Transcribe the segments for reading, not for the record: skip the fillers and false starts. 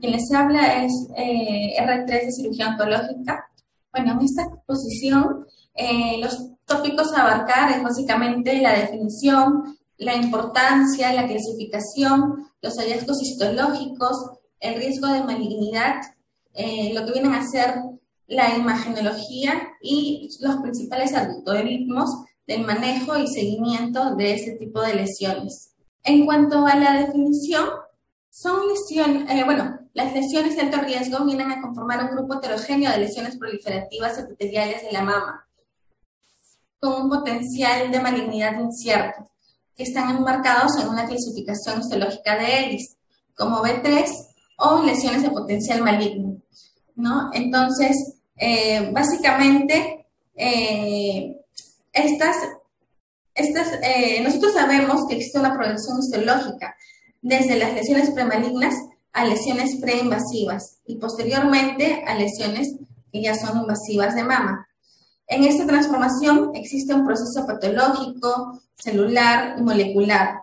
Quien les habla es R3 de cirugía oncológica. Bueno, en esta exposición los tópicos a abarcar es básicamente la definición, la importancia, la clasificación, los hallazgos histológicos, el riesgo de malignidad, lo que vienen a ser la imagenología y los principales algoritmos del manejo y seguimiento de este tipo de lesiones. En cuanto a la definición, son lesiones, las lesiones de alto riesgo vienen a conformar un grupo heterogéneo de lesiones proliferativas epiteliales de la mama, con un potencial de malignidad incierto, que están enmarcados en una clasificación histológica de ELIS, como B3 o lesiones de potencial maligno, ¿no? Entonces, básicamente, nosotros sabemos que existe una progresión histológica desde las lesiones premalignas a lesiones preinvasivas y posteriormente a lesiones que ya son invasivas de mama. En esta transformación existe un proceso patológico, celular y molecular.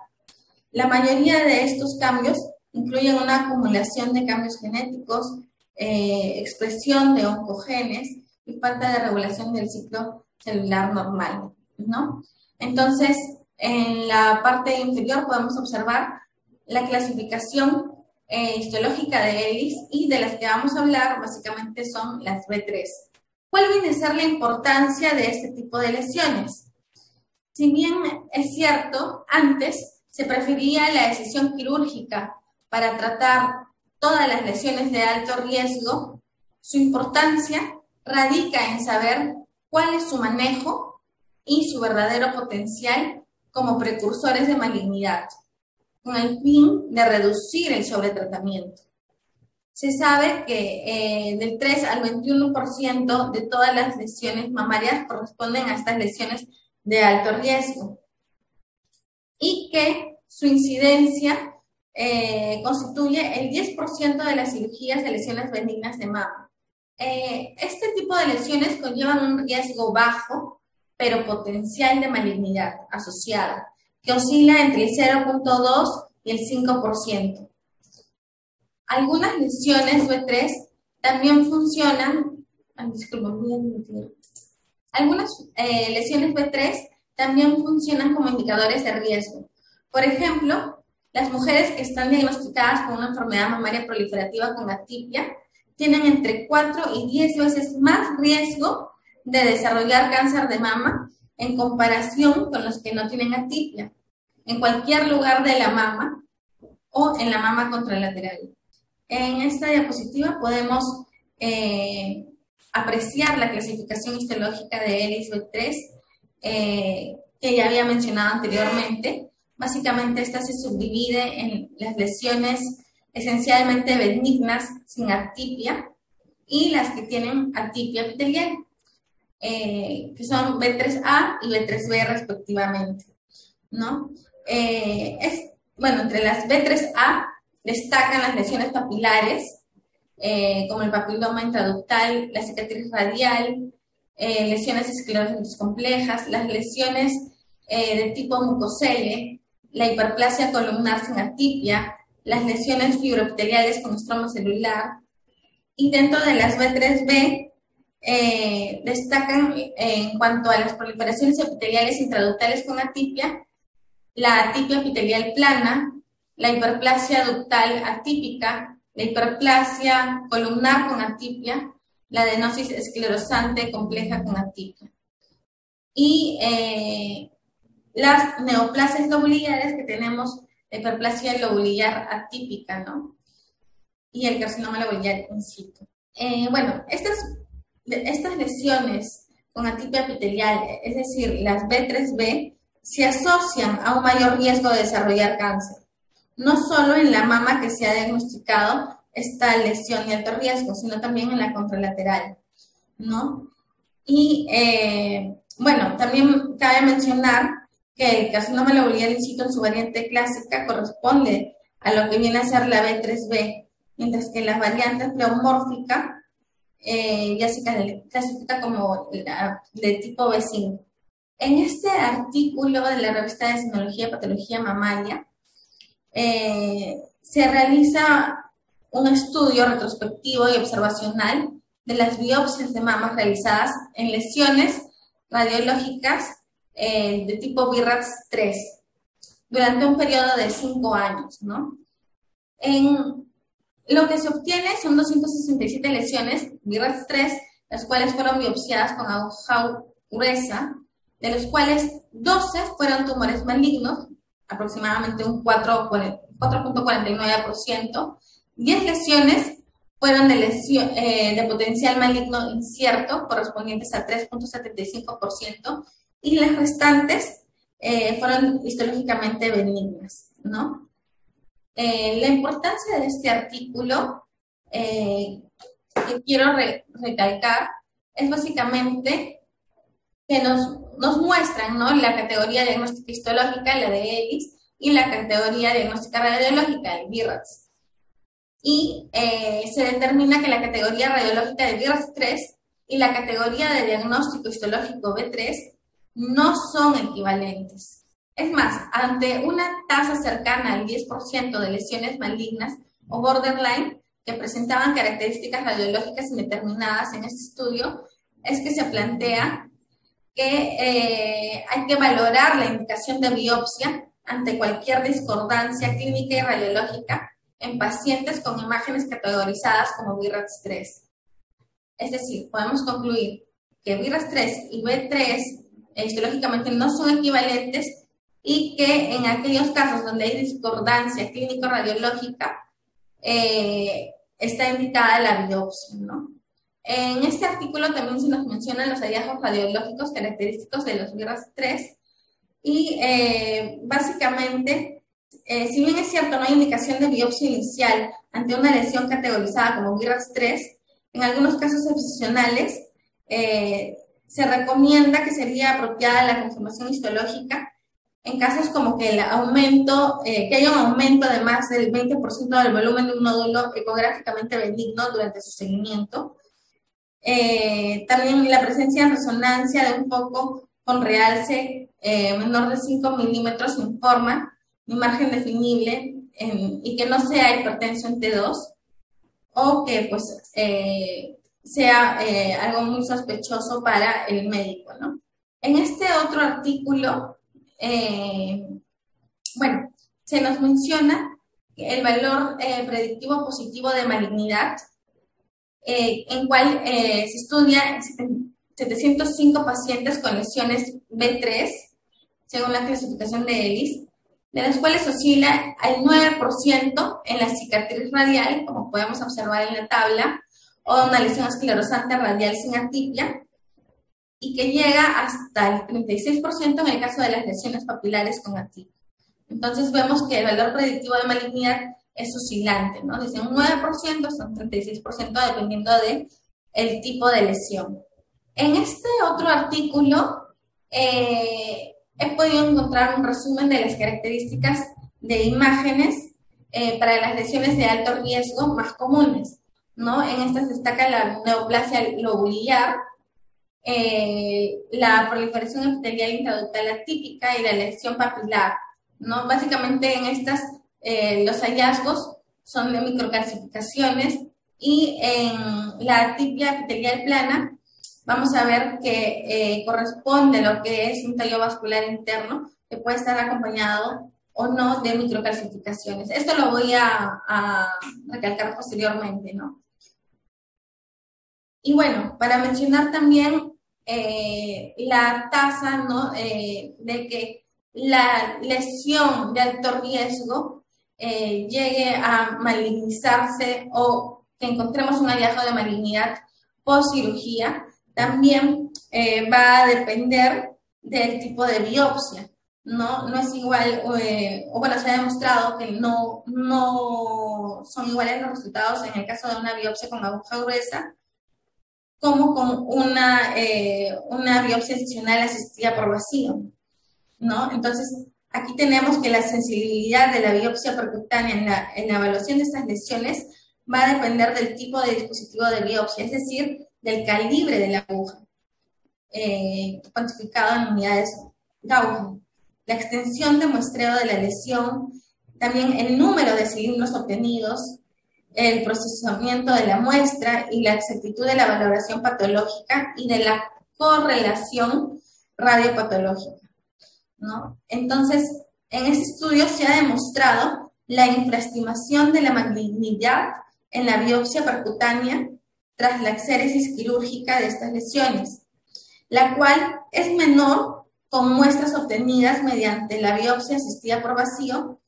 La mayoría de estos cambios incluyen una acumulación de cambios genéticos, expresión de oncogenes y falta de regulación del ciclo celular normal, ¿no? Entonces, en la parte inferior podemos observar la clasificación histológica de ELIS, y de las que vamos a hablar básicamente son las B3. ¿Cuál viene a ser la importancia de este tipo de lesiones? Si bien es cierto, antes se prefería la decisión quirúrgica para tratar todas las lesiones de alto riesgo, su importancia radica en saber cuál es su manejo y su verdadero potencial como precursores de malignidad, con el fin de reducir el sobretratamiento. Se sabe que del 3 al 21% de todas las lesiones mamarias corresponden a estas lesiones de alto riesgo y que su incidencia constituye el 10% de las cirugías de lesiones benignas de mama. Este tipo de lesiones conllevan un riesgo bajo, pero potencial de malignidad asociada, que oscila entre el 0.2 y el 5%. Algunas lesiones B3 también funcionan, algunas lesiones B3 también funcionan como indicadores de riesgo. Por ejemplo, las mujeres que están diagnosticadas con una enfermedad mamaria proliferativa con atipia tienen entre 4 y 10 veces más riesgo de desarrollar cáncer de mama en comparación con los que no tienen atipia, en cualquier lugar de la mama o en la mama contralateral. En esta diapositiva podemos apreciar la clasificación histológica de ELIS B3 que ya había mencionado anteriormente. Básicamente esta se subdivide en las lesiones esencialmente benignas sin atipia y las que tienen atipia epitelial, que son B3A y B3B respectivamente, ¿no? Entre las B3A destacan las lesiones papilares, como el papiloma intraductal, la cicatriz radial, lesiones esclerosantes complejas, las lesiones de tipo mucosele, la hiperplasia columnar sin atipia, las lesiones fibroepiteliales con estroma celular, y dentro de las B3B destacan en cuanto a las proliferaciones epiteliales intraductales con atipia, la atipia epitelial plana, la hiperplasia ductal atípica, la hiperplasia columnar con atipia, la adenosis esclerosante compleja con atipia. Y las neoplasias lobularias, que tenemos la hiperplasia lobulillar atípica, ¿no? Y el carcinoma lobulillar in situ. Estas lesiones con atipia epitelial, es decir, las B3B, se asocian a un mayor riesgo de desarrollar cáncer. No solo en la mama que se ha diagnosticado esta lesión de alto riesgo, sino también en la contralateral, ¿no? Y también cabe mencionar que el carcinoma lobulillar in situ en su variante clásica corresponde a lo que viene a ser la B3B, mientras que la variante pleomórfica ya se clasifica como de tipo B5. En este artículo de la revista de Sinología y Patología Mamaria, se realiza un estudio retrospectivo y observacional de las biopsias de mamas realizadas en lesiones radiológicas de tipo BRAF3 durante un periodo de 5 años, ¿no? En lo que se obtiene son 267 lesiones BRAF3, las cuales fueron biopsiadas con aguja gruesa, de los cuales 12 fueron tumores malignos, aproximadamente un 4.49%, 10 lesiones fueron de potencial maligno incierto, correspondientes a 3.75%, y las restantes fueron histológicamente benignas, ¿no? La importancia de este artículo que quiero recalcar es básicamente que nos muestran, ¿no?, la categoría diagnóstica histológica, la de ELIS, y la categoría diagnóstica radiológica, el BRAF. Y se determina que la categoría radiológica de BRAF3 y la categoría de diagnóstico histológico B3 no son equivalentes. Es más, ante una tasa cercana al 10% de lesiones malignas o borderline que presentaban características radiológicas indeterminadas en este estudio, es que se plantea que hay que valorar la indicación de biopsia ante cualquier discordancia clínica y radiológica en pacientes con imágenes categorizadas como BRAF3. Es decir, podemos concluir que BRAF3 y B3 histológicamente no son equivalentes y que en aquellos casos donde hay discordancia clínico-radiológica está indicada la biopsia, ¿no? En este artículo también se nos mencionan los hallazgos radiológicos característicos de los BRAF3 y básicamente, si bien es cierto no hay indicación de biopsia inicial ante una lesión categorizada como BRAF3, en algunos casos excepcionales se recomienda que sería apropiada la confirmación histológica en casos como que que haya un aumento de más del 20% del volumen de un nódulo ecográficamente benigno durante su seguimiento. También la presencia de resonancia de un foco con realce menor de 5 milímetros sin forma ni margen definible y que no sea hipertensión T2 o que pues sea algo muy sospechoso para el médico, ¿no? En este otro artículo, bueno, se nos menciona el valor predictivo positivo de malignidad, en cual se estudia 705 pacientes con lesiones B3, según la clasificación de ELIS, de las cuales oscila al 9% en la cicatriz radial, como podemos observar en la tabla, o una lesión esclerosante radial sin atipia, y que llega hasta el 36% en el caso de las lesiones papilares con atipia. Entonces vemos que el valor predictivo de malignidad es oscilante, ¿no? Desde un 9% hasta un 36%, dependiendo del tipo de lesión. En este otro artículo he podido encontrar un resumen de las características de imágenes para las lesiones de alto riesgo más comunes, ¿no? En estas destaca la neoplasia lobular, la proliferación epitelial intraductal atípica y la lesión papilar, ¿no? Básicamente en estas los hallazgos son de microcalcificaciones y en la atipia epitelial plana vamos a ver que corresponde a lo que es un tallo vascular interno que puede estar acompañado o no de microcalcificaciones. Esto lo voy a recalcar posteriormente, ¿no? Y bueno, para mencionar también la tasa, ¿no?, de que la lesión de alto riesgo llegue a malignizarse o que encontremos un hallazgo de malignidad post cirugía, también va a depender del tipo de biopsia, ¿no? No es igual, o bueno, se ha demostrado que no son iguales los resultados en el caso de una biopsia con aguja gruesa como con una biopsia excisional asistida por vacío, ¿no? Entonces, aquí tenemos que la sensibilidad de la biopsia percutánea en la evaluación de estas lesiones va a depender del tipo de dispositivo de biopsia, es decir, del calibre de la aguja, cuantificado en unidades Gauss. La extensión de muestreo de la lesión, también el número de cilindros obtenidos, el procesamiento de la muestra y la exactitud de la valoración patológica y de la correlación radiopatológica, ¿no? Entonces, en este estudio se ha demostrado la infraestimación de la malignidad en la biopsia percutánea tras la exéresis quirúrgica de estas lesiones, la cual es menor con muestras obtenidas mediante la biopsia asistida por vacío,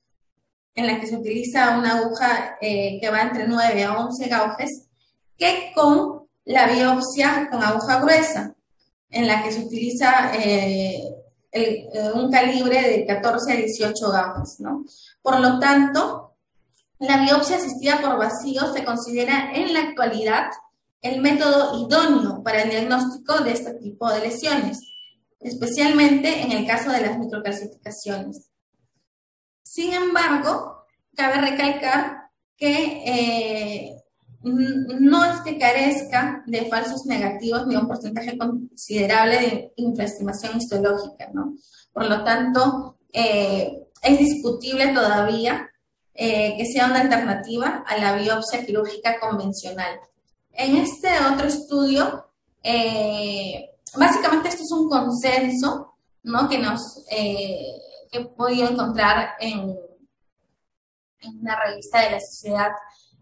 en la que se utiliza una aguja que va entre 9 a 11 gauges, que con la biopsia con aguja gruesa, en la que se utiliza un calibre de 14 a 18 gauges, ¿no? Por lo tanto, la biopsia asistida por vacío se considera en la actualidad el método idóneo para el diagnóstico de este tipo de lesiones, especialmente en el caso de las microcalcificaciones. Sin embargo, cabe recalcar que no es que carezca de falsos negativos ni un porcentaje considerable de infraestimación histológica, ¿no? Por lo tanto, es discutible todavía que sea una alternativa a la biopsia quirúrgica convencional. En este otro estudio, básicamente esto es un consenso, ¿no? Que he podido encontrar en una revista de la Sociedad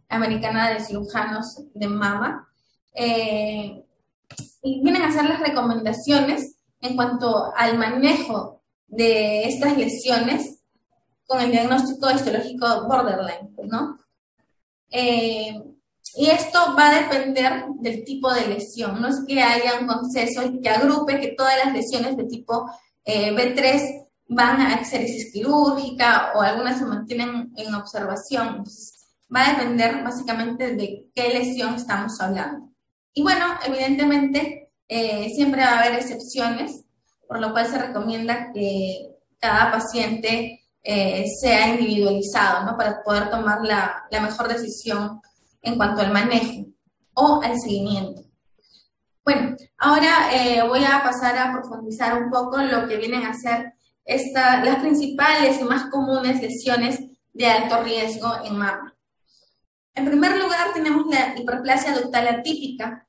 Americana de Cirujanos de Mama, y vienen a hacer las recomendaciones en cuanto al manejo de estas lesiones con el diagnóstico histológico borderline, ¿no? Y esto va a depender del tipo de lesión, no es que haya un consenso que agrupe que todas las lesiones de tipo B3 van a exéresis quirúrgica o algunas se mantienen en observación. Entonces, va a depender básicamente de qué lesión estamos hablando. Y bueno, evidentemente, siempre va a haber excepciones, por lo cual se recomienda que cada paciente sea individualizado, ¿no? Para poder tomar la mejor decisión en cuanto al manejo o al seguimiento. Bueno, ahora voy a pasar a profundizar un poco lo que vienen a ser las principales y más comunes lesiones de alto riesgo en mama. En primer lugar, tenemos la hiperplasia ductal atípica,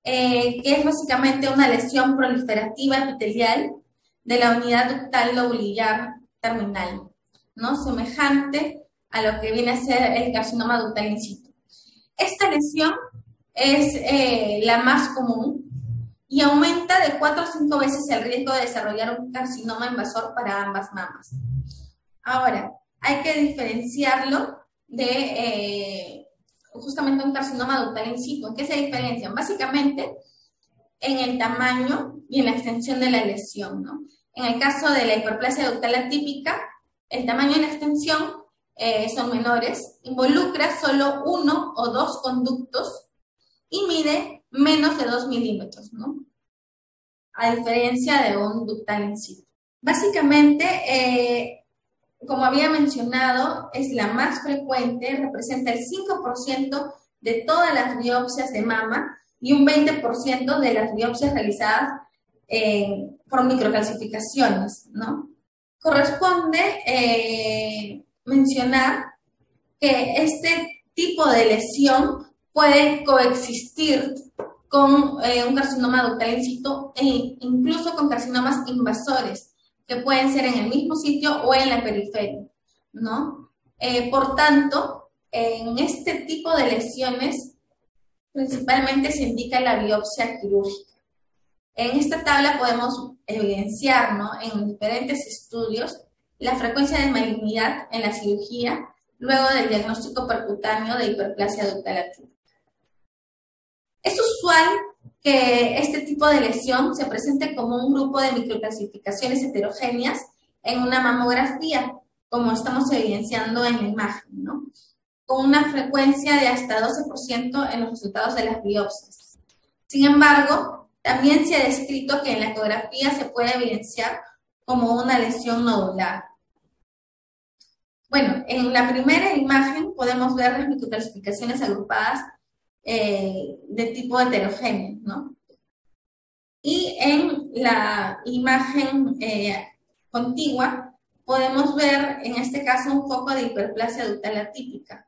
que es básicamente una lesión proliferativa epitelial de la unidad ductal lobulillar terminal, ¿no? Semejante a lo que viene a ser el carcinoma ductal in situ. Esta lesión es la más común y aumenta de 4 a 5 veces el riesgo de desarrollar un carcinoma invasor para ambas mamas. Ahora, hay que diferenciarlo de justamente un carcinoma ductal in situ. ¿En qué se diferencian? Básicamente en el tamaño y en la extensión de la lesión, ¿no? En el caso de la hiperplasia ductal atípica, el tamaño y la extensión son menores, involucra solo 1 o 2 conductos y mide menos de 2 milímetros, ¿no? A diferencia de un ductal in situ. Básicamente, como había mencionado, es la más frecuente, representa el 5% de todas las biopsias de mama y un 20% de las biopsias realizadas por microcalcificaciones, ¿no? Corresponde mencionar que este tipo de lesión puede coexistir con un carcinoma ductal in situ e incluso con carcinomas invasores, que pueden ser en el mismo sitio o en la periferia, ¿no? Por tanto, en este tipo de lesiones, principalmente se indica la biopsia quirúrgica. En esta tabla podemos evidenciar, ¿no? En diferentes estudios, la frecuencia de malignidad en la cirugía luego del diagnóstico percutáneo de hiperplasia ductal atípica. Es usual que este tipo de lesión se presente como un grupo de microcalcificaciones heterogéneas en una mamografía, como estamos evidenciando en la imagen, ¿no? Con una frecuencia de hasta 12% en los resultados de las biopsias. Sin embargo, también se ha descrito que en la ecografía se puede evidenciar como una lesión nodular. Bueno, en la primera imagen podemos ver las microcalcificaciones agrupadas de tipo heterogéneo, ¿no? Y en la imagen contigua podemos ver, en este caso, un foco de hiperplasia ductal atípica.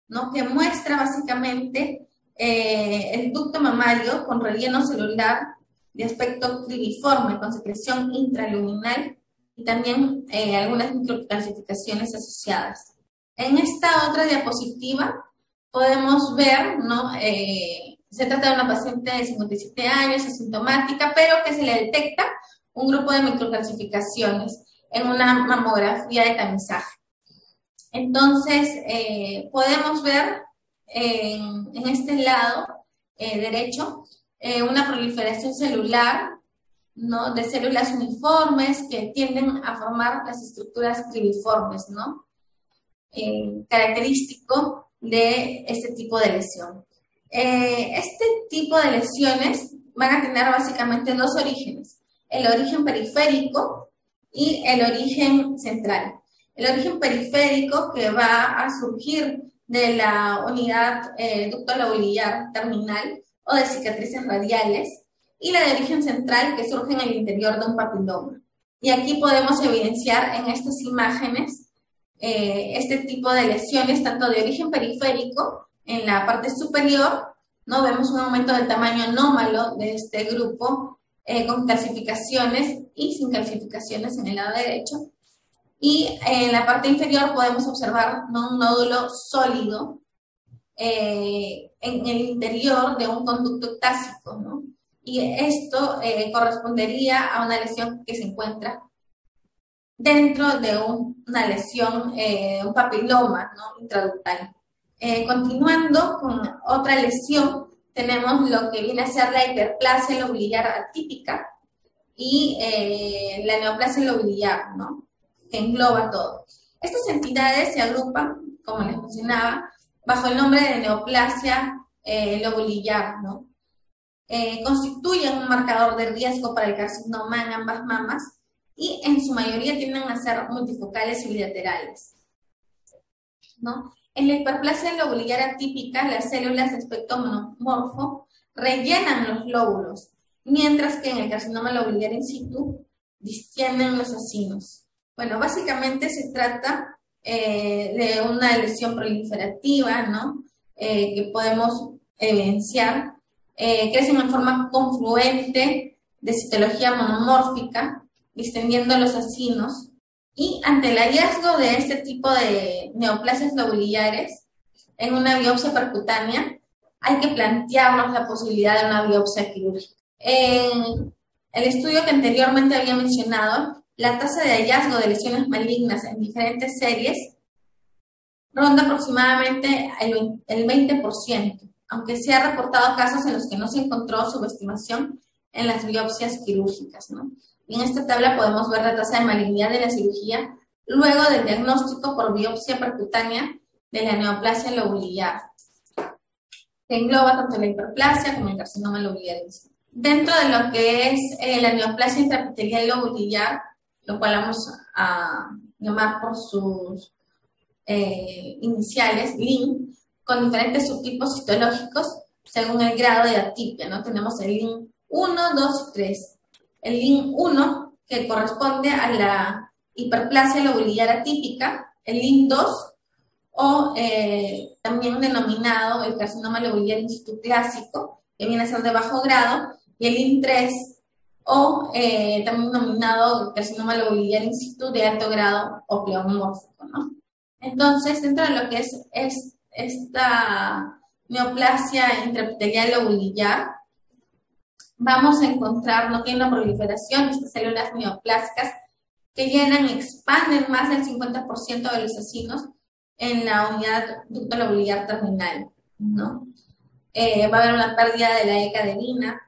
¿no? Que muestra básicamente el ducto mamario con relleno celular de aspecto cribiforme, con secreción intraluminal y también algunas microcalcificaciones asociadas. En esta otra diapositiva podemos ver, ¿no? Se trata de una paciente de 57 años, asintomática, pero que se le detecta un grupo de microcalcificaciones en una mamografía de tamizaje. Entonces, podemos ver en este lado derecho una proliferación celular, ¿no? De células uniformes que tienden a formar las estructuras cribiformes, ¿no? Característico de este tipo de lesión. Este tipo de lesiones van a tener básicamente dos orígenes, el origen periférico y el origen central. El origen periférico, que va a surgir de la unidad ducto-lobulillar terminal o de cicatrices radiales, y la de origen central, que surge en el interior de un papiloma. Y aquí podemos evidenciar en estas imágenes este tipo de lesiones, tanto de origen periférico, en la parte superior, ¿no? Vemos un aumento del tamaño anómalo de este grupo, con calcificaciones y sin calcificaciones en el lado derecho. Y en la parte inferior podemos observar, ¿no? Un nódulo sólido en el interior de un conducto octásico, ¿no? Y esto correspondería a una lesión que se encuentra dentro de una lesión, un papiloma, ¿no? Intraductal. Continuando con otra lesión, tenemos lo que viene a ser la hiperplasia lobulillar atípica y la neoplasia lobulillar, ¿no? Que engloba todo. Estas entidades se agrupan, como les mencionaba, bajo el nombre de neoplasia lobulillar, ¿no? Constituyen un marcador de riesgo para el carcinoma en ambas mamas y en su mayoría tienden a ser multifocales y bilaterales, ¿no? En la hiperplasia lobulillar atípica, las células de aspecto monomorfo rellenan los lóbulos, mientras que en el carcinoma lobulillar in situ distienden los acinos. Bueno, básicamente se trata de una lesión proliferativa, ¿no? Que podemos evidenciar. Crecen en forma confluente de citología monomórfica, distendiendo los acinos, y ante el hallazgo de este tipo de neoplasias lobulillares en una biopsia percutánea, hay que plantearnos la posibilidad de una biopsia quirúrgica. En el estudio que anteriormente había mencionado, la tasa de hallazgo de lesiones malignas en diferentes series ronda aproximadamente el 20%, aunque se han reportado casos en los que no se encontró subestimación en las biopsias quirúrgicas, ¿no? Y en esta tabla podemos ver la tasa de malignidad de la cirugía luego del diagnóstico por biopsia percutánea de la neoplasia lobulillar, que engloba tanto la hiperplasia como el carcinoma lobulillar. Dentro de lo que es la neoplasia intraepitelial lobulillar, lo cual vamos a llamar por sus iniciales, LIN, con diferentes subtipos histológicos según el grado de atipia, ¿no? Tenemos el LIN 1, 2 y 3. El LIN 1, que corresponde a la hiperplasia lobulillar atípica, el LIN 2, o también denominado el carcinoma lobulillar in situ clásico, que viene a ser de bajo grado, y el LIN 3, o también denominado el carcinoma lobulillar in situ de alto grado o pleomórfico, ¿no? Entonces, dentro de lo que es esta neoplasia intraepitelial lobulillar, vamos a encontrar, no tiene una proliferación de estas células neoplásicas que llenan y expanden más del 50% de los acinos en la unidad ducto-lobulillar terminal, ¿no? Va a haber una pérdida de la E-cadenina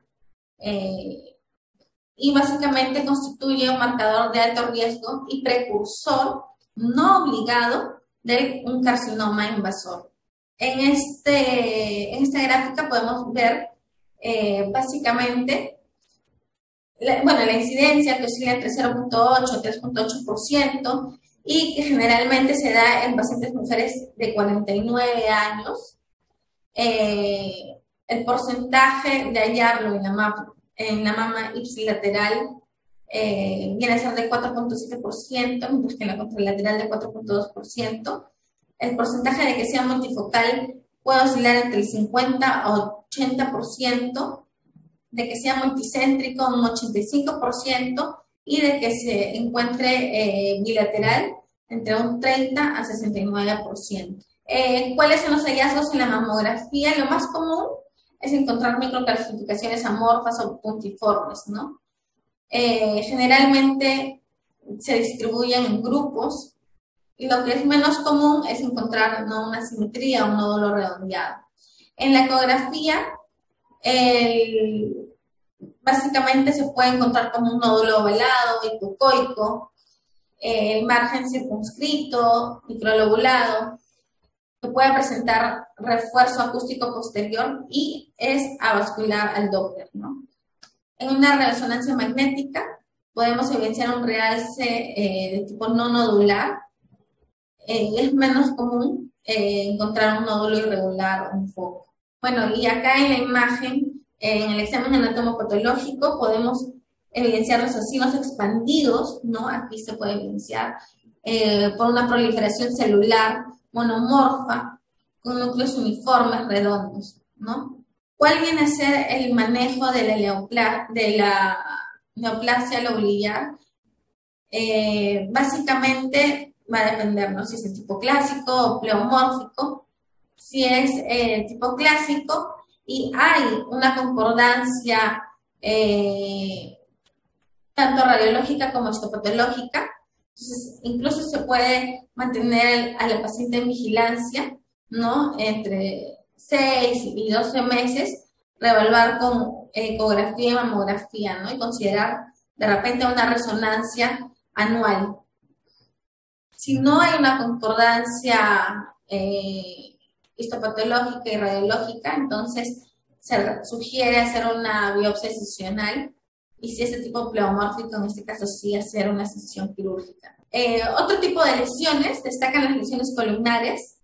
y básicamente constituye un marcador de alto riesgo y precursor no obligado de un carcinoma invasor. En esta gráfica podemos ver básicamente la incidencia, que oscila entre 0.8 y 3.8%, y que generalmente se da en pacientes mujeres de 49 años. El porcentaje de hallarlo en la mama ipsilateral viene a ser de 4.7%, mientras que en la contralateral de 4.2%. el porcentaje de que sea multifocal puede oscilar entre el 50 o 80%, de que sea multicéntrico un 85% y de que se encuentre bilateral entre un 30 a 69%. ¿Cuáles son los hallazgos en la mamografía? Lo más común es encontrar microcalcificaciones amorfas o puntiformes, ¿no? Generalmente se distribuyen en grupos y lo que es menos común es encontrar, ¿no?, una simetría o un nódulo redondeado. En la ecografía, básicamente se puede encontrar como un nódulo ovalado, hipocoico, el margen circunscrito, microlobulado, que puede presentar refuerzo acústico posterior y es avascular al Doppler, ¿no? En una resonancia magnética podemos evidenciar un realce de tipo no nodular. Es menos común encontrar un nódulo irregular o un foco. Bueno, y acá en la imagen, en el examen anatomopatológico, podemos evidenciar los acinos expandidos, ¿no? Aquí se puede evidenciar por una proliferación celular monomorfa con núcleos uniformes redondos, ¿no? ¿Cuál viene a ser el manejo de la neoplasia lobulillar? Básicamente va a depender, ¿no?, si es el tipo clásico o pleomórfico. Si es tipo clásico y hay una concordancia tanto radiológica como histopatológica, entonces incluso se puede mantener a la paciente en vigilancia, ¿no?, entre 6 y 12 meses, reevaluar con ecografía y mamografía, ¿no?, y considerar de repente una resonancia anual. Si no hay una concordancia histopatológica y radiológica, entonces se sugiere hacer una biopsia excisional y si es de tipo pleomórfico, en este caso sí hacer una excisión quirúrgica. Otro tipo de lesiones, destacan las lesiones columnares.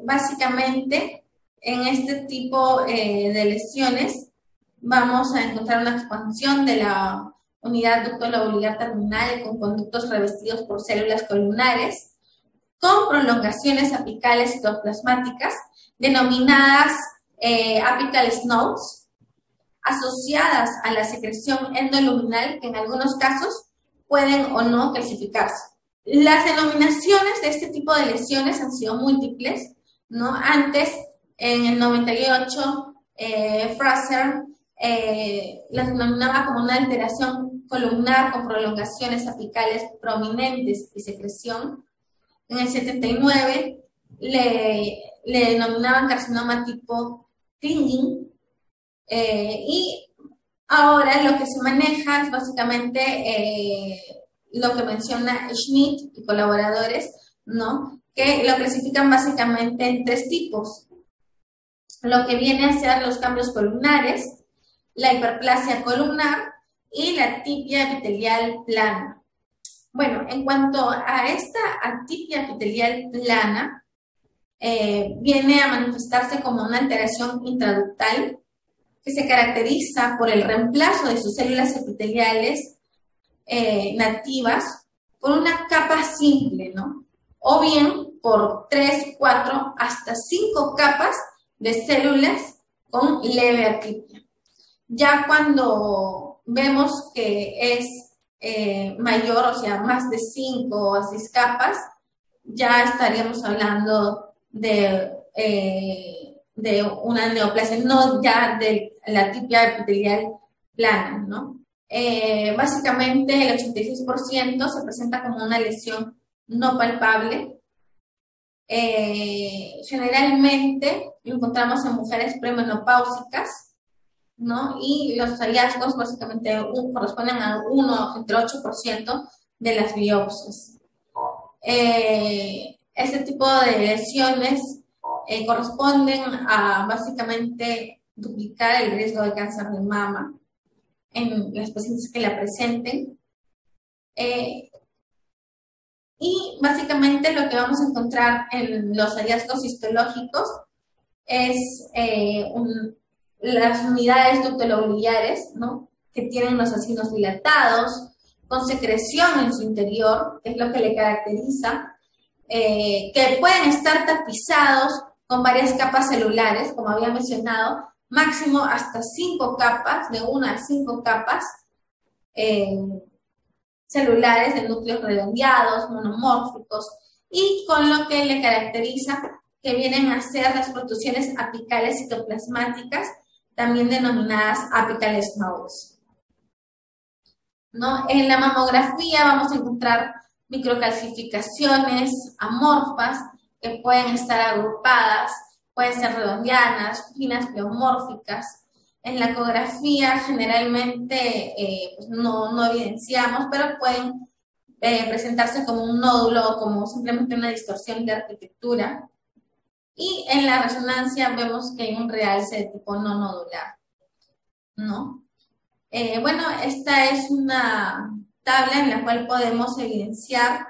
Básicamente, en este tipo de lesiones vamos a encontrar una expansión de la unidad ducto-lobular terminal con conductos revestidos por células columnares, con prolongaciones apicales citoplasmáticas, denominadas apical nodes, asociadas a la secreción endoluminal, que en algunos casos pueden o no calcificarse. Las denominaciones de este tipo de lesiones han sido múltiples, ¿no? Antes, en el 98, Fraser las denominaba como una alteración columnar con prolongaciones apicales prominentes y secreción. En el 79 le denominaban carcinoma tipo clinging, y ahora lo que se maneja es básicamente lo que menciona Schmidt y colaboradores, ¿no?, que lo clasifican básicamente en 3 tipos. Lo que viene a ser los cambios columnares, la hiperplasia columnar y la atipia epitelial plana. Bueno, en cuanto a esta atipia epitelial plana, viene a manifestarse como una alteración intraductal que se caracteriza por el reemplazo de sus células epiteliales nativas por una capa simple, ¿no? O bien por 3, 4, hasta 5 capas de células con leve atipia. Ya cuando vemos que es mayor, o sea, más de 5 a 6 capas, ya estaríamos hablando de una neoplasia, no ya de la atipia epitelial plana, ¿no? Básicamente el 86% se presenta como una lesión no palpable. Generalmente lo encontramos en mujeres premenopáusicas, ¿no? Y los hallazgos básicamente corresponden a entre 8% de las biopsias. Este tipo de lesiones corresponden a básicamente duplicar el riesgo de cáncer de mama en las pacientes que la presenten. Y básicamente lo que vamos a encontrar en los hallazgos histológicos es las unidades ductolobulares, ¿no?, que tienen los acinos dilatados, con secreción en su interior, que es lo que le caracteriza, que pueden estar tapizados con varias capas celulares, como había mencionado, máximo hasta 5 capas, de 1 a 5 capas celulares de núcleos redondeados, monomórficos, y con lo que le caracteriza que vienen a ser las protrusiones apicales citoplasmáticas, también denominadas apical nodes, ¿no? En la mamografía vamos a encontrar microcalcificaciones amorfas que pueden estar agrupadas, pueden ser redondeadas, finas pleomórficas. En la ecografía generalmente pues no evidenciamos, pero pueden presentarse como un nódulo o como simplemente una distorsión de arquitectura. Y en la resonancia vemos que hay un realce de tipo no nodular, ¿no? Bueno, esta es una tabla en la cual podemos evidenciar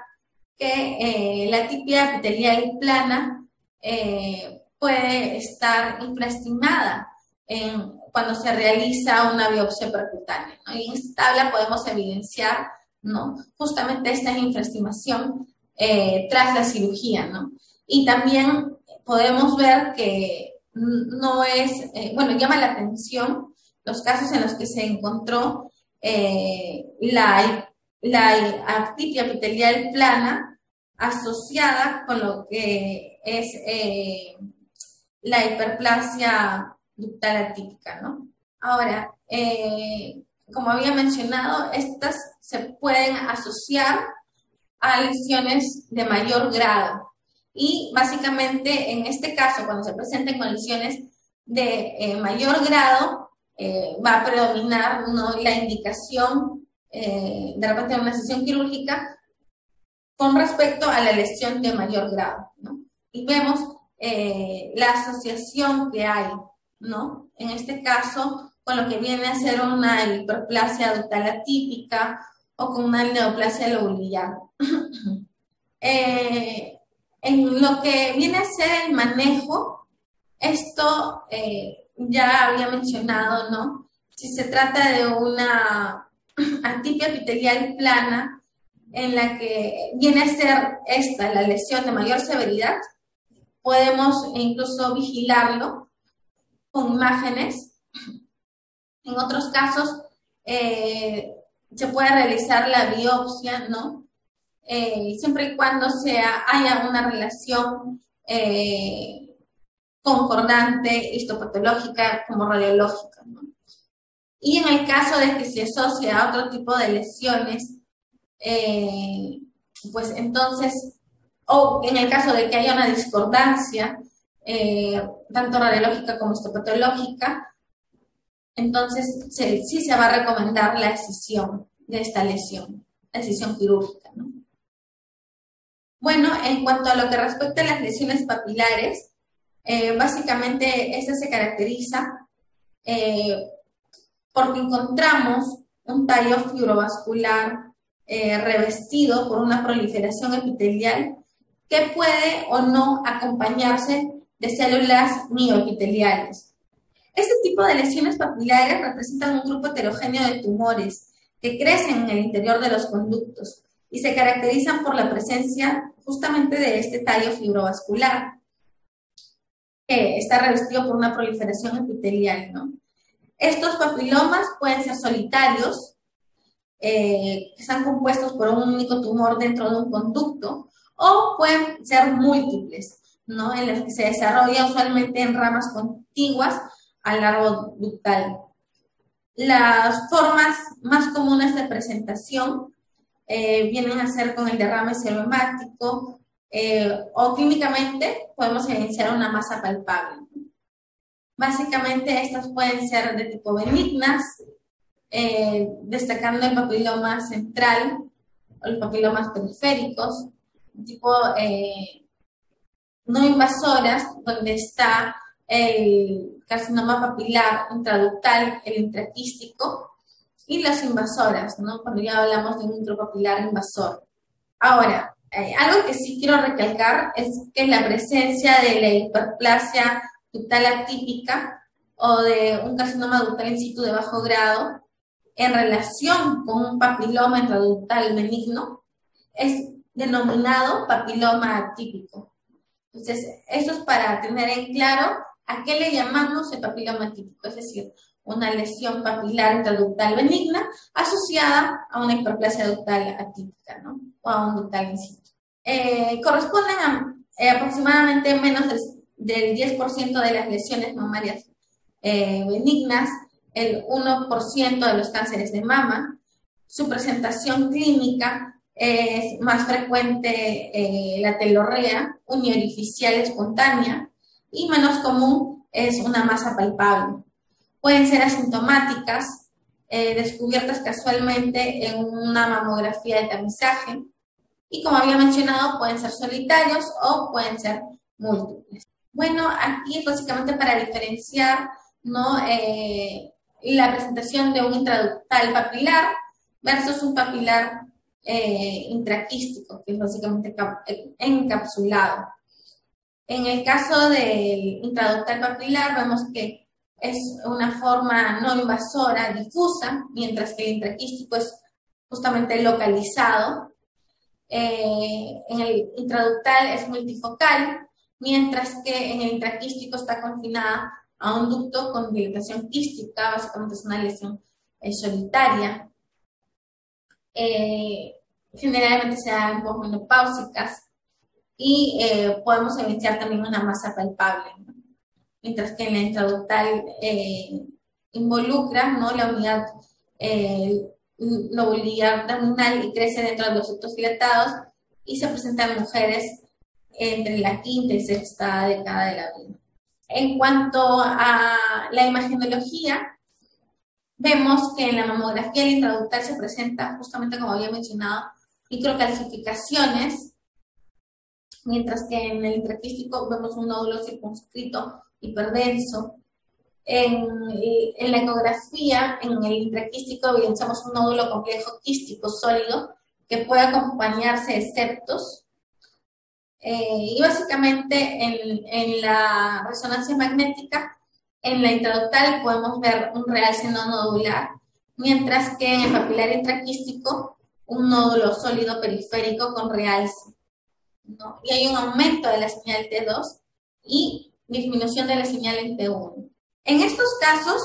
que la atipia epitelial plana puede estar infraestimada cuando se realiza una biopsia percutánea, ¿no? Y en esta tabla podemos evidenciar, ¿no?, justamente esta infraestimación tras la cirugía, ¿no? Y también podemos ver que no es, bueno, llama la atención los casos en los que se encontró la atipia epitelial plana asociada con lo que es la hiperplasia ductal atípica, ¿no? Ahora, como había mencionado, estas se pueden asociar a lesiones de mayor grado. Y básicamente, en este caso, cuando se presenten con lesiones de mayor grado, va a predominar, ¿no?, la indicación de repente de una sesión quirúrgica con respecto a la lesión de mayor grado, ¿no? Y vemos la asociación que hay, ¿no?, en este caso, con lo que viene a ser una hiperplasia ductal atípica o con una neoplasia lobulillar. En lo que viene a ser el manejo, esto ya había mencionado, ¿no? Si se trata de una atipia epitelial plana en la que viene a ser esta la lesión de mayor severidad, podemos incluso vigilarlo con imágenes. En otros casos se puede realizar la biopsia, ¿no? Siempre y cuando haya una relación concordante histopatológica como radiológica, ¿no? Y en el caso de que se asocie a otro tipo de lesiones, pues entonces, o en el caso de que haya una discordancia, tanto radiológica como histopatológica, entonces sí se va a recomendar la excisión de esta lesión, la excisión quirúrgica, ¿no? Bueno, en cuanto a lo que respecta a las lesiones papilares, básicamente esta se caracteriza porque encontramos un tallo fibrovascular revestido por una proliferación epitelial que puede o no acompañarse de células mioepiteliales. Este tipo de lesiones papilares representan un grupo heterogéneo de tumores que crecen en el interior de los conductos y se caracterizan por la presencia justamente de este tallo fibrovascular que está revestido por una proliferación epitelial, ¿no? Estos papilomas pueden ser solitarios, que están compuestos por un único tumor dentro de un conducto, o pueden ser múltiples, ¿no?, en los que se desarrolla usualmente en ramas contiguas al árbol ductal. Las formas más comunes de presentación vienen a ser con el derrame serohemático o clínicamente podemos evidenciar una masa palpable. Básicamente estas pueden ser de tipo benignas, destacando el papiloma central o los papilomas periféricos, tipo no invasoras, donde está el carcinoma papilar intraductal, el intraquístico, y las invasoras, ¿no?, cuando ya hablamos de un intrapapilar invasor. Ahora, algo que sí quiero recalcar es que la presencia de la hiperplasia ductal atípica o de un carcinoma ductal in situ de bajo grado en relación con un papiloma intraductal benigno es denominado papiloma atípico. Entonces, eso es para tener en claro a qué le llamamos el papiloma atípico, es decir, una lesión papilar intraductal benigna asociada a una hiperplasia ductal atípica, ¿no? O a un ductal in situ. Corresponden a aproximadamente menos del 10% de las lesiones mamarias benignas, el 1% de los cánceres de mama. Su presentación clínica es más frecuente la telorrea uniorificial espontánea y menos común es una masa palpable. Pueden ser asintomáticas, descubiertas casualmente en una mamografía de tamizaje y, como había mencionado, pueden ser solitarios o pueden ser múltiples. Bueno, aquí es básicamente para diferenciar, ¿no? La presentación de un intraductal papilar versus un papilar intraquístico, que es básicamente encapsulado. En el caso del intraductal papilar vemos que es una forma no invasora, difusa, mientras que el intraquístico es justamente localizado. En el intraductal es multifocal, mientras que en el intraquístico está confinada a un ducto con dilatación quística, básicamente es una lesión solitaria. Generalmente se dan posmenopáusicas y podemos evidenciar también una masa palpable, ¿no? Mientras que en la intraductal involucra, ¿no?, la unidad lobular abdominal y crece dentro de los ductos dilatados y se presenta en mujeres entre la quinta y sexta década de la vida. En cuanto a la imagenología, vemos que en la mamografía el intraductal se presenta, justamente como había mencionado, microcalcificaciones, mientras que en el intraquístico vemos un nódulo circunscrito hiperdenso. En la ecografía, en el intraquístico, evidenciamos un nódulo complejo quístico sólido que puede acompañarse de septos. Y básicamente en la resonancia magnética, en la intraductal podemos ver un realce no nodular, mientras que en el papilar intraquístico un nódulo sólido periférico con realce, ¿no? Y hay un aumento de la señal T2 y disminución de la señal en T1. En estos casos,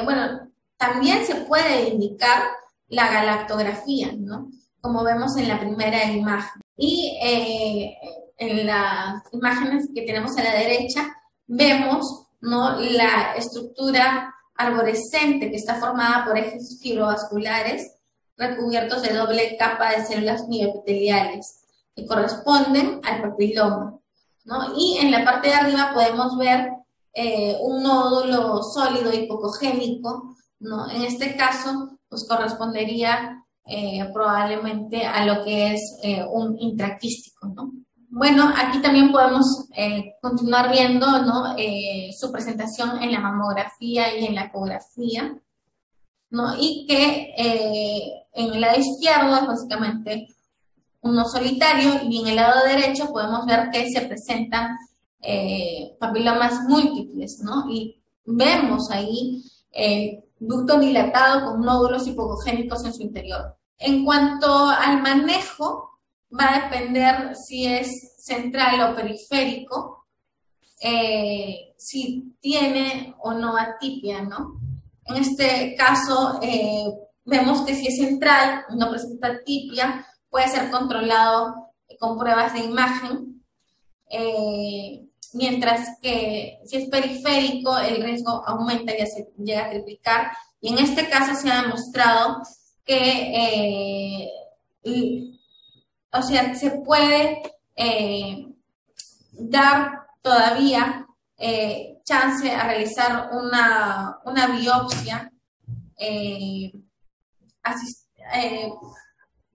bueno, también se puede indicar la galactografía, ¿no?, como vemos en la primera imagen. Y en las imágenes que tenemos a la derecha, vemos, ¿no?, la estructura arborescente que está formada por ejes fibrovasculares recubiertos de doble capa de células mioepiteliales que corresponden al papiloma, ¿no? Y en la parte de arriba podemos ver un nódulo sólido hipocogénico, ¿no? En este caso, pues correspondería probablemente a lo que es un intraquístico, ¿no? Bueno, aquí también podemos continuar viendo, ¿no?, su presentación en la mamografía y en la ecografía, ¿no? Y que en el lado izquierdo es básicamente uno solitario y en el lado derecho podemos ver que se presentan papilomas múltiples, ¿no? Y vemos ahí ducto dilatado con nódulos hipocogénicos en su interior. En cuanto al manejo, va a depender si es central o periférico, si tiene o no atipia, ¿no? En este caso, vemos que si es central, no presenta atipia, puede ser controlado con pruebas de imagen, mientras que si es periférico, el riesgo aumenta y se llega a triplicar. Y en este caso se ha demostrado que, o sea, se puede dar todavía chance a realizar una biopsia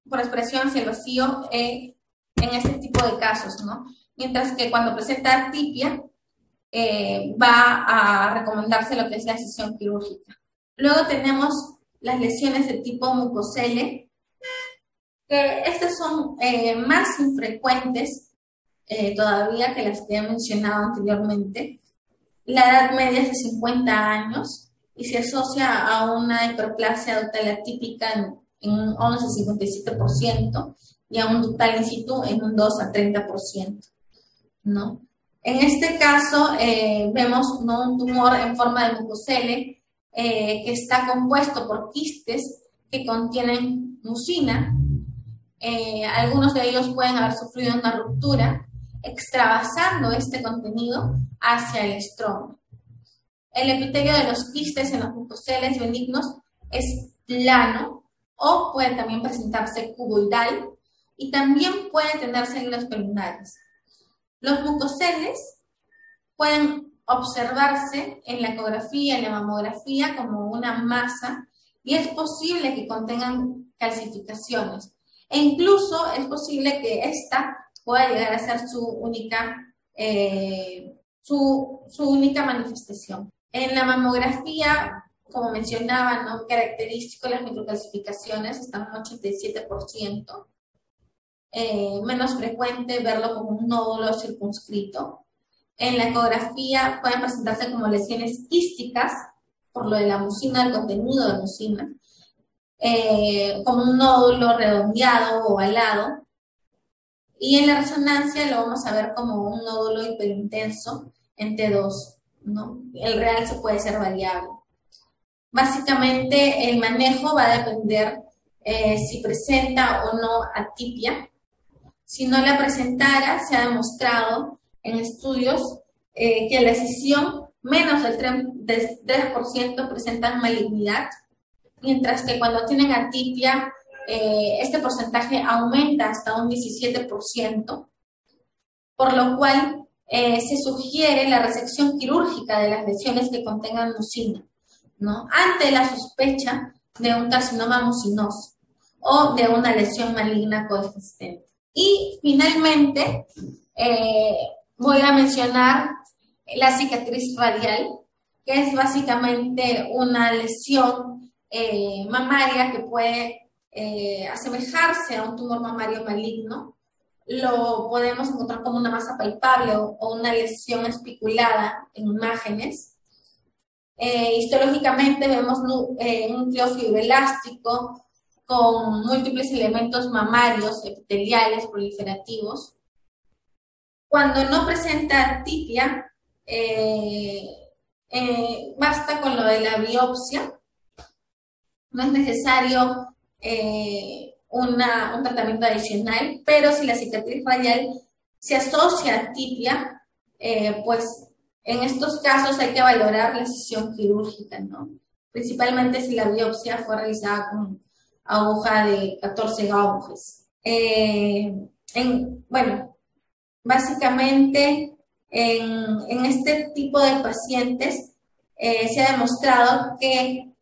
por expresión hacia el vacío en este tipo de casos, ¿no? Mientras que cuando presenta atipia, va a recomendarse lo que es la decisión quirúrgica. Luego tenemos las lesiones de tipo mucosele, que estas son más infrecuentes todavía que las que he mencionado anteriormente. La edad media es de 50 años y se asocia a una hiperplasia ductal atípica en un 11-57%, y a un ductal in situ en un 2 a 30%, ¿no? En este caso vemos, ¿no?, un tumor en forma de mucosele que está compuesto por quistes que contienen mucina. Algunos de ellos pueden haber sufrido una ruptura, extravasando este contenido hacia el estroma. El epitelio de los quistes en los mucoceles benignos es plano o puede también presentarse cuboidal y también puede tener células columnares. Los mucoceles pueden observarse en la ecografía, en la mamografía, como una masa y es posible que contengan calcificaciones. E incluso es posible que esta pueda llegar a ser su única manifestación. En la mamografía, como mencionaba, ¿no?, característico de las microcalcificaciones están en un 87%. Menos frecuente verlo como un nódulo circunscrito. En la ecografía pueden presentarse como lesiones quísticas, por lo de la mucina, el contenido de mucina, como un nódulo redondeado o ovalado. Y en la resonancia lo vamos a ver como un nódulo hiperintenso en T2, ¿no? El realce puede ser variable. Básicamente el manejo va a depender si presenta o no atipia. Si no la presentara, se ha demostrado en estudios que la escisión menos del 3% presentan malignidad, mientras que cuando tienen atipia, este porcentaje aumenta hasta un 17%, por lo cual se sugiere la resección quirúrgica de las lesiones que contengan mucina, ¿no?, ante la sospecha de un carcinoma mucinoso o de una lesión maligna coexistente. Y finalmente voy a mencionar la cicatriz radial, que es básicamente una lesión mamaria que puede asemejarse a un tumor mamario maligno. Lo podemos encontrar como una masa palpable o una lesión espiculada en imágenes. Histológicamente vemos un núcleo fibroelástico con múltiples elementos mamarios, epiteliales, proliferativos. Cuando no presenta atipia, basta con lo de la biopsia. No es necesario un tratamiento adicional, pero si la cicatriz radial se asocia a atipia, pues en estos casos hay que valorar la escisión quirúrgica, ¿no? Principalmente si la biopsia fue realizada con aguja de 14 gauges. Bueno, básicamente en este tipo de pacientes se ha demostrado que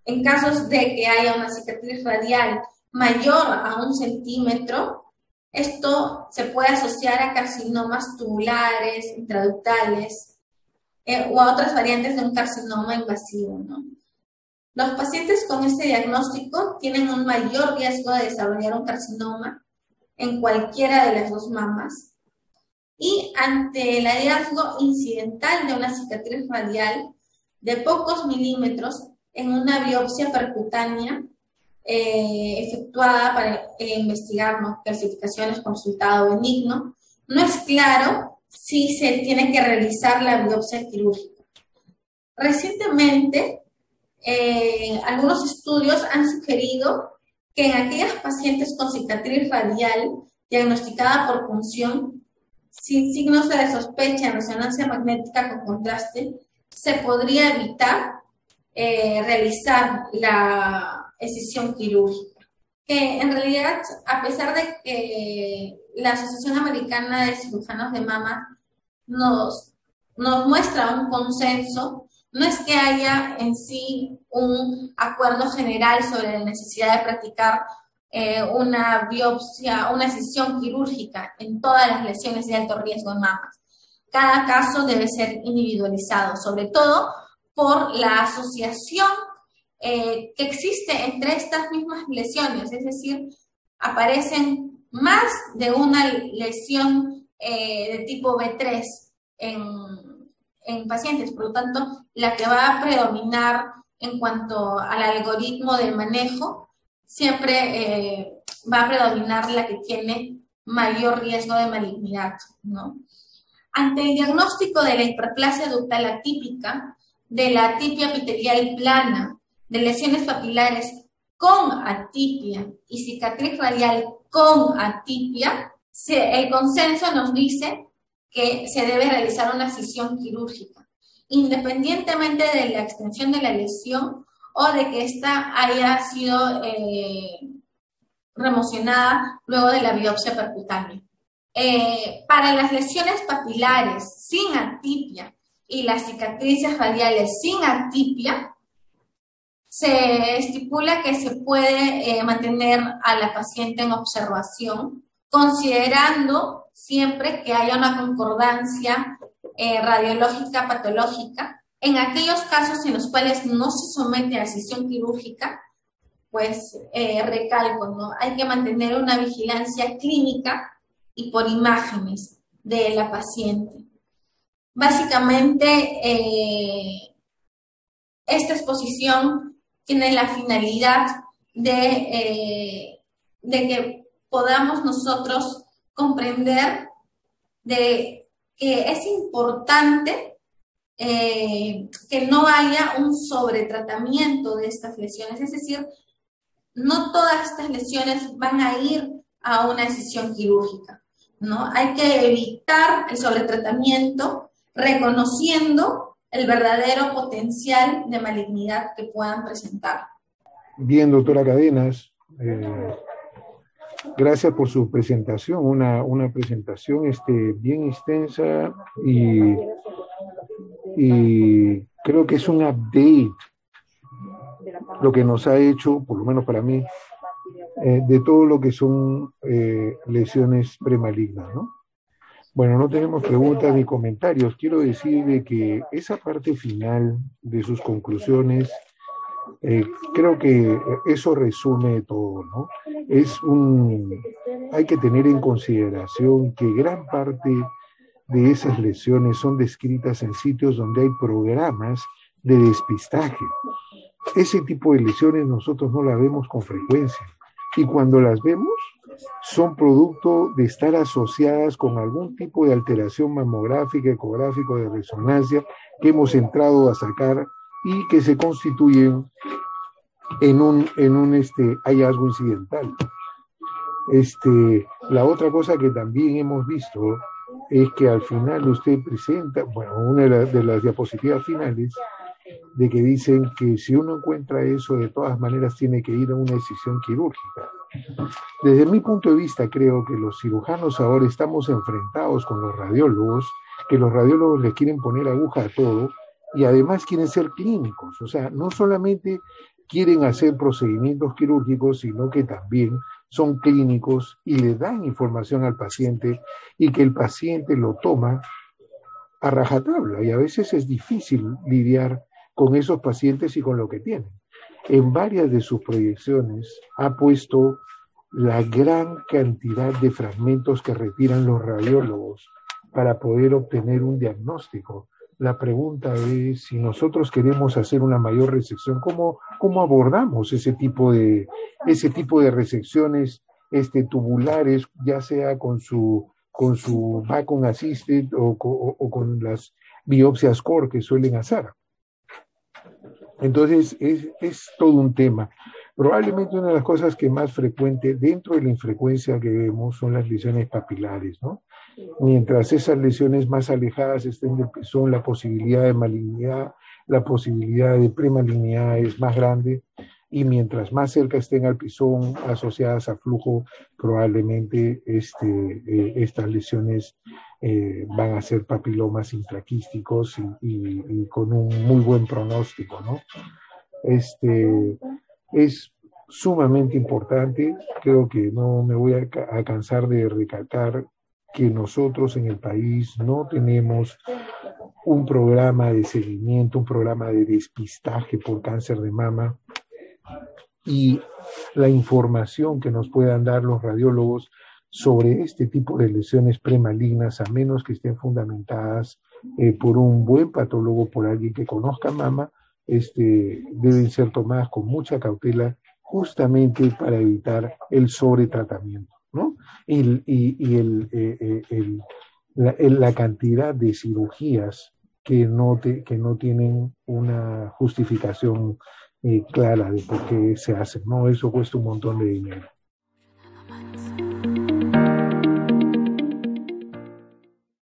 en casos de que haya una cicatriz radial mayor a 1 centímetro, esto se puede asociar a carcinomas tubulares, intraductales o a otras variantes de un carcinoma invasivo, ¿no? Los pacientes con este diagnóstico tienen un mayor riesgo de desarrollar un carcinoma en cualquiera de las dos mamas. Y ante el hallazgo incidental de una cicatriz radial de pocos milímetros en una biopsia percutánea efectuada para investigar, ¿no?, calcificaciones con resultado benigno, no es claro si se tiene que realizar la biopsia quirúrgica. Recientemente, algunos estudios han sugerido que en aquellas pacientes con cicatriz radial diagnosticada por punción, sin signos de sospecha en resonancia magnética con contraste, se podría evitar realizar la escisión quirúrgica. Que en realidad, a pesar de que la Asociación Americana de Cirujanos de Mama nos muestra un consenso, no es que haya en sí un acuerdo general sobre la necesidad de practicar una biopsia, una escisión quirúrgica en todas las lesiones de alto riesgo en mamas. Cada caso debe ser individualizado, sobre todo por la asociación que existe entre estas mismas lesiones, es decir, aparecen más de una lesión de tipo B3 en pacientes, por lo tanto, la que va a predominar en cuanto al algoritmo de manejo siempre va a predominar la que tiene mayor riesgo de malignidad, ¿no? Ante el diagnóstico de la hiperplasia ductal atípica, de la atipia epitelial plana, de lesiones papilares con atipia y cicatriz radial con atipia, el consenso nos dice que se debe realizar una escisión quirúrgica, independientemente de la extensión de la lesión o de que ésta haya sido remocionada luego de la biopsia percutánea. Para las lesiones papilares sin atipia y las cicatrices radiales sin atipia, se estipula que se puede mantener a la paciente en observación, considerando siempre que haya una concordancia radiológica patológica. En aquellos casos en los cuales no se somete a escisión quirúrgica, pues recalco, ¿no? Hay que mantener una vigilancia clínica y por imágenes de la paciente. Básicamente, esta exposición tiene la finalidad de que podamos nosotros comprender de que es importante que no haya un sobretratamiento de estas lesiones, es decir, no todas estas lesiones van a ir a una decisión quirúrgica, ¿no? Hay que evitar el sobretratamiento reconociendo el verdadero potencial de malignidad que puedan presentar. Bien, doctora Cadenas, gracias por su presentación, una presentación bien extensa y creo que es un update lo que nos ha hecho, por lo menos para mí, de todo lo que son lesiones premalignas, ¿no? Bueno, no tenemos preguntas ni comentarios. Quiero decir de que esa parte final de sus conclusiones, creo que eso resume todo, ¿no? Hay que tener en consideración que gran parte de esas lesiones son descritas en sitios donde hay programas de despistaje. Ese tipo de lesiones nosotros no las vemos con frecuencia y cuando las vemos son producto de estar asociadas con algún tipo de alteración mamográfica, ecográfica, de resonancia que hemos entrado a sacar y que se constituyen en un hallazgo incidental. La otra cosa que también hemos visto es que al final usted presenta, bueno, una de las diapositivas finales, de que dicen que si uno encuentra eso, de todas maneras tiene que ir a una decisión quirúrgica. Desde mi punto de vista, creo que los cirujanos ahora estamos enfrentados con los radiólogos, que los radiólogos les quieren poner aguja a todo y además quieren ser clínicos. O sea, no solamente quieren hacer procedimientos quirúrgicos, sino que también son clínicos y le dan información al paciente y que el paciente lo toma a rajatabla. Y a veces es difícil lidiar con esos pacientes y con lo que tienen. En varias de sus proyecciones ha puesto la gran cantidad de fragmentos que retiran los radiólogos para poder obtener un diagnóstico. La pregunta es, si nosotros queremos hacer una mayor resección, ¿cómo abordamos ese tipo de resecciones tubulares, ya sea con su Bacon Assisted o con las biopsias core que suelen hacer? Entonces, es todo un tema. Probablemente una de las cosas que más frecuente dentro de la infrecuencia que vemos son las lesiones papilares, ¿no? Mientras esas lesiones más alejadas estén del pezón, la posibilidad de malignidad, la posibilidad de premalignidad es más grande, y mientras más cerca estén al pezón asociadas a flujo, probablemente estas lesiones van a ser papilomas intraquísticos y con un muy buen pronóstico, ¿no? Es sumamente importante, creo que no me voy a cansar de recalcar que nosotros en el país no tenemos un programa de seguimiento, un programa de despistaje por cáncer de mama, y la información que nos puedan dar los radiólogos sobre este tipo de lesiones premalignas, a menos que estén fundamentadas por un buen patólogo, por alguien que conozca mama, deben ser tomadas con mucha cautela justamente para evitar el sobretratamiento, ¿no? La cantidad de cirugías que no tienen una justificación clara de por qué se hacen, ¿no? Eso cuesta un montón de dinero.